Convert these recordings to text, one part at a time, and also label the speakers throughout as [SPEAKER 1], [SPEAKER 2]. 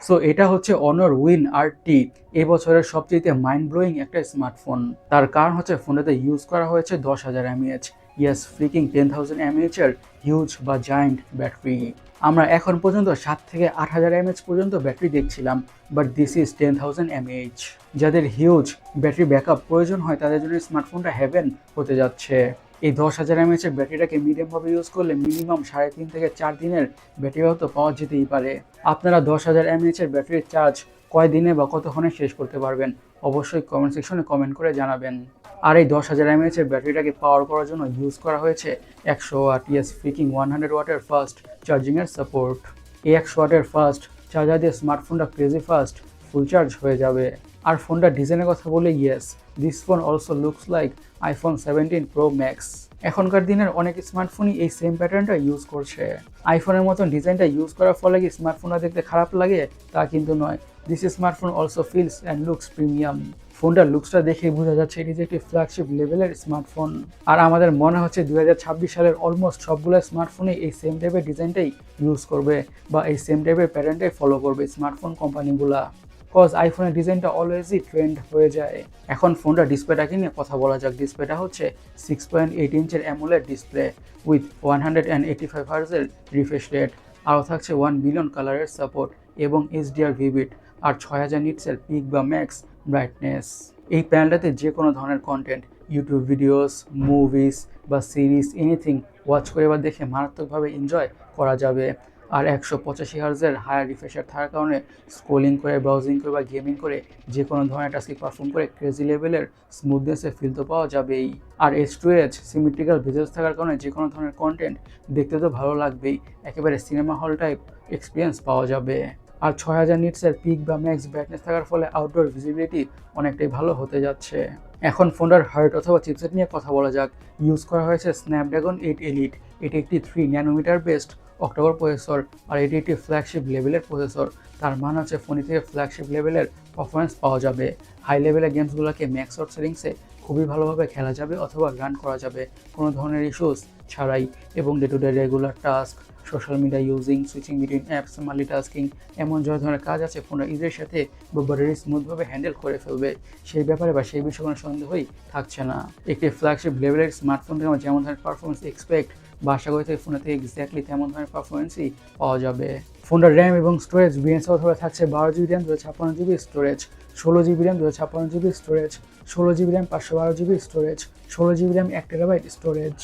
[SPEAKER 1] So এটা হচ্ছে অনর উইন আর-টি, এবছরের সবচেয়ে মাইন্ড ব্লোয়িং একটা স্মার্টফোন। তার কারণ হচ্ছে ফোনটাতে ইউজ করা হয়েছে 10,000 mAh, ইয়েস ফ্রিকিং 10,000 mAh এর হিউজ বা জায়ান্ট ব্যাটারি। আমরা এখন পর্যন্ত 7 থেকে 8,000 mAh পর্যন্ত ব্যাটারি দেখছিলাম, বাট দিস ইজ 10,000 mAh। যাদের হিউজ ব্যাটারি ব্যাকআপ প্রয়োজন হয় তাদের জন্য স্মার্টফোনটা হেভেন হতে যাচ্ছে। এই 10,000 mAh এর ব্যাটারিটাকে মিডিয়ামভাবে ইউজ করলে মিনিমাম 3.5 থেকে 4 দিনের ব্যাটারি তো পাওয়া যেতেই পারে। আপনারা 10,000 mAh এর ব্যাটারির চার্জ কয় দিনে বা কতক্ষণে শেষ করতে পারবেন অবশ্যই কমেন্ট সেকশনে কমেন্ট করে জানাবেন। আর এই 10,000 mAh এর ব্যাটারিটাকে পাওয়ার করার জন্য ইউজ করা হয়েছে 100 ওয়াট, ইয়েস ফ্রিকিং 100 ওয়াটের ফাস্ট চার্জিংয়ের সাপোর্ট। এই 100 ওয়াটের ফাস্ট চার্জার দিয়ে স্মার্টফোনটা ক্রেজি ফাস্ট ফুল চার্জ হয়ে যাবে। আর ফোনটার ডিজাইনের কথা বলে, yes this phone also looks like iPhone 17 pro max. এখনকার দিনের অনেক স্মার্টফোনই এই সেম প্যাটার্নটা ইউজ করছে। আইফোনের মতন ডিজাইনটা ইউজ করার ফলে কি স্মার্টফোনটা দেখতে খারাপ লাগে? তা কিন্তু নয়। This smartphone also feels and looks premium. ফোনটার লুকসটা দেখেই বোঝা যাচ্ছে এটি যে একটি ফ্ল্যাগশিপ লেভেলের স্মার্টফোন। আর আমাদের মনে হচ্ছে 2026 সালের অলমোস্ট সবগুলো স্মার্টফোনে এই সেম টাইপের ডিজাইনটাই ইউজ করবে বা এই সেম টাইপের প্যাটার্নটাই ফলো করবে স্মার্টফোন কোম্পানিগুলা। কজ আইফোনের ডিজাইনটা অলওয়েজই ট্রেন্ড হয়ে যায়। এখন ফোনটা ডিসপ্লেটাকে নিয়ে কথা বলা যাক। ডিসপ্লেটা হচ্ছে 6.8 ইঞ্চের অ্যামোলেড ডিসপ্লে উইথ 185 হার্জের রিফ্রেশ রেট, আরও থাকছে 1 বিলিয়ন কালারের সাপোর্ট এবং এইচডিআর ভিভিট, আর 6000 নিটসের পিক বা ম্যাক্স ব্রাইটনেস। এই প্যানেলটাতে যে কোনো ধরনের কন্টেন্ট, ইউটিউব ভিডিওস, মুভিস বা সিরিজ, এনিথিং ওয়াচ করে বা দেখে মারাত্মকভাবে এনজয় করা যাবে। আর 185 হার্জের হায়ার রিফ্রেশার থাকার কারণে স্ক্রোলিং করে, ব্রাউজিং করে বা গেমিং করে যে কোনো ধরনের টাস্কই পারফর্ম করে ক্রেজি লেভেলের স্মুথনেসে ফিল তো পাওয়া যাবেই। আর H2H সিমেট্রিক্যাল ভিজুয়ালস থাকার কারণে যে কোনো ধরনের কন্টেন্ট দেখতে তো ভালো লাগবেই, একেবারে সিনেমা হল টাইপ এক্সপিরিয়েন্স পাওয়া যাবে। আর 6000 নিটসের পিক বা ম্যাক্স ব্রাইটনেস থাকার ফলে আউটডোর ভিজিবিলিটি অনেকটাই ভালো হতে যাচ্ছে। এখন ফোনটার হার্ট অথবা চিপসেট নিয়ে কথা বলা যাক। ইউজ করা হয়েছে স্ন্যাপড্রাগন 8 এলিট। এটি একটি 3 ন্যানোমিটার বেসড অক্টোকর প্রসেসর, আর এটি একটি ফ্ল্যাগশিপ লেভেলের প্রসেসর। তার মানে হচ্ছে ফোনটি থেকে ফ্ল্যাগশিপ লেভেলের পারফরমেন্স পাওয়া যাবে। হাই লেভেলের গেমসগুলোকে ম্যাক্স আউট সেটিংসে খুবই ভালোভাবে খেলা যাবে অথবা রান করা যাবে কোনো ধরনের ইস্যুস ছাড়াই। এবং day to day regular task, social media using, switching between apps, multitasking, এমন যে ধরনের কাজ আছে ফোনটা ইজির সাথে বা ব্যাটারি স্মুথভাবে হ্যান্ডেল করে ফেলবে। সেই ব্যাপারে বা সেই বিষয়ে কোনো সন্দেহই থাকছে না। একটি ফ্ল্যাগশিপ লেভেলের স্মার্টফোন থেকে আমরা যেমন ধরনের পারফরমেন্স এক্সপেক্ট বা আশা করি থেকে ফোনের থেকে এক্স্যাক্টলি তেমন ধরনের পারফরমেন্সই পাওয়া যাবে। ফোনটার র্যাম এবং স্টোরেজ বিএনএস অথবা থাকছে 12 GB RAM, 256 GB storage, 16 GB RAM, 256 GB storage, 16 GB RAM, 512 GB storage, 16 GB RAM, 1 TB storage.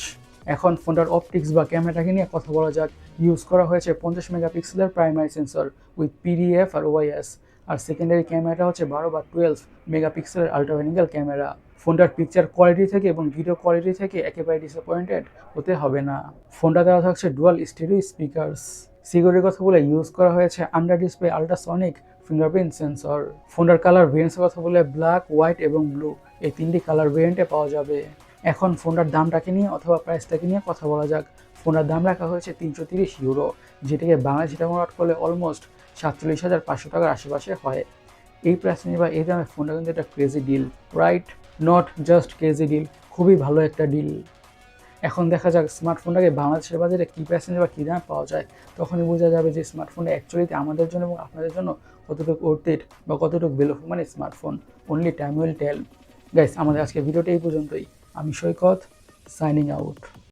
[SPEAKER 1] এখন ফোনটার অপটিক্স বা ক্যামেরাটাকে নিয়ে কথা বলা যাক। ইউজ করা হয়েছে 50 মেগাপিক্সেলের প্রাইমারি সেন্সর উইথ পিডিএফ আর ওআইএস, আর সেকেন্ডারি ক্যামেরাটা হচ্ছে 12 বা 12 মেগাপিক্সেলের আল্ট্রা ওয়াইড অ্যাঙ্গেল ক্যামেরা। ফোনটার পিকচার কোয়ালিটি থেকে এবং ভিডিও কোয়ালিটি থেকে একেবারে ডিসঅ্যাপয়েন্টেড হতে হবে না। ফোনটা দেওয়া থাকছে ডুয়াল স্টেরিও স্পিকার্স। সিকিউরিটির কথা বলে ইউজ করা হয়েছে under display ultrasonic fingerprint sensor. ফোনটার কালার ভেরিয়েন্টসের কথা বলে ব্ল্যাক, হোয়াইট এবং ব্লু, এই 3টি কালার ভেরিয়েন্টে পাওয়া যাবে। এখন ফোনটার দামটাকে নিয়ে অথবা প্রাইসটাকে নিয়ে কথা বলা যাক। ফোনটার দাম রাখা হয়েছে 330 ইউরো, যেটাকে বাংলাদেশি টাকা কনভার্ট করলে অলমোস্ট 47,500 টাকার আশেপাশে হয়। এই প্রাইস নিয়ে বা এই দামে ফোনটা কিন্তু একটা crazy deal, right? Not just crazy deal, খুবই ভালো একটা ডিল। এখন দেখা যাক স্মার্টফোনটাকে বাংলাদেশের বাজারে কী প্রাইসে বা কী দামে পাওয়া যায়। তখনই বোঝা যাবে যে স্মার্টফোনটা অ্যাকচুয়ালিতে আমাদের জন্য এবং আপনাদের জন্য কতটুকু অর্থের বা কতটুকু value for money smartphone. Only time will tell. Guys, আমাদের আজকের ভিডিওটা এই পর্যন্তই। আমি সৈকত, সাইনিং আউট।